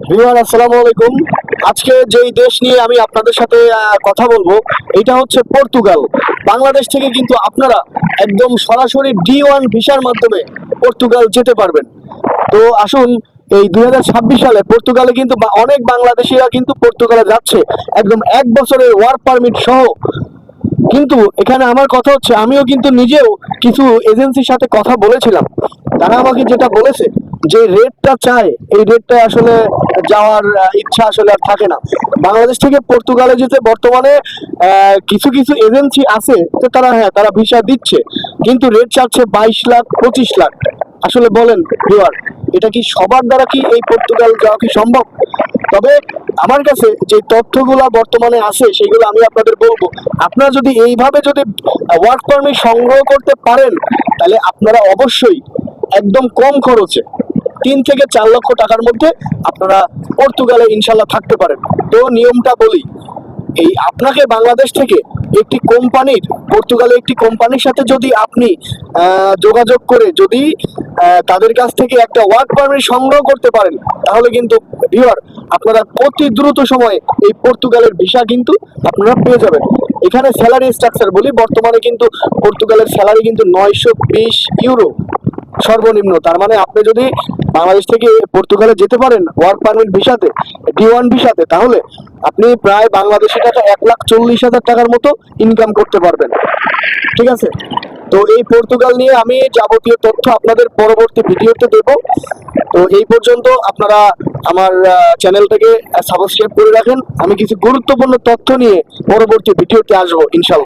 Viewer আসসালামু আলাইকুম। আজকে যেই দেশ নিয়ে আমি আপনাদের সাথে কথা বলবো, এটা হচ্ছে পর্তুগাল। বাংলাদেশ থেকে কিন্তু আপনারা একদম সরাসরি D1 ভিসার মাধ্যমে পর্তুগাল যেতে পারবেন। তো আসুন, এই 2026 সালে পর্তুগালে কিন্তু অনেক বাংলাদেশিরা কিন্তু পর্তুগালে যাচ্ছে একদম 1 বছরের ওয়ার্ক পারমিট সহ। কিন্তু এখানে আমার কথা হচ্ছে, আমিও কিন্তু নিজেও কিছু এজেন্সির সাথে কথা বলেছিলাম। তারা আমাকে যেটা বলেছে, যে রেটটা চায় এই রেটটা আসলে যাওয়ার ইচ্ছা আসলে আর থাকে না। বাংলাদেশ থেকে পর্তুগালে যেতে বর্তমানে কিছু কিছু এজেন্সি আছে, তো তারা তারা ভিসা দিচ্ছে, কিন্তু রেট চাচ্ছে 22 লাখ 25 লাখ। আসলে বলেন ভিউয়ার, এটা কি সবার দ্বারা কি এই পর্তুগাল যাওয়া কি সম্ভব? তবে আমার কাছে যে তথ্যগুলো বর্তমানে আছে সেগুলো আমি আপনাদের বলবো। আপনারা যদি এইভাবে যদি ওয়ার্ক পারমিট সংগ্রহ করতে পারেন, তাহলে আপনারা অবশ্যই একদম কম খরচে 3 থেকে 4 লক্ষ টাকার মধ্যে আপনারা পর্তুগালে ইনশাল্লাহ থাকতে পারেন। তো নিয়মটা বলি, এই আপনাকে বাংলাদেশ থেকে একটি কোম্পানির, পর্তুগালে একটি কোম্পানির সাথে যদি আপনি যোগাযোগ করে যদি তাদের কাছ থেকে একটা ওয়ার্ক পারমিট সংগ্রহ করতে পারেন, তাহলে কিন্তু ভিউয়ার আপনারা অতি দ্রুত সময়ে এই পর্তুগালের ভিসা কিন্তু আপনারা পেয়ে যাবেন। এখানে স্যালারি স্ট্রাকচার বলি, বর্তমানে কিন্তু পর্তুগালের স্যালারি কিন্তু 920 ইউরো সর্বনিম্ন। তার মানে আপনি যদি বাংলাদেশ থেকে পর্তুগালে যেতে পারেন ওয়ার্ক পারমিট ভিসাতে, D1 ভিসাতে, তাহলে আপনি প্রায় বাংলাদেশি টাকা 1,40,000 টাকার মতো ইনকাম করতে পারবেন। ঠিক আছে? তো এই পর্তুগাল নিয়ে আমি যাবতীয় তথ্য আপনাদের পরবর্তী ভিডিওতে দেব। তো এই পর্যন্ত আপনারা আমার চ্যানেলটাকে সাবস্ক্রাইব করে রাখেন। আমি কিছু গুরুত্বপূর্ণ তথ্য নিয়ে পরবর্তী ভিডিওতে আসবো ইনশাল্লাহ।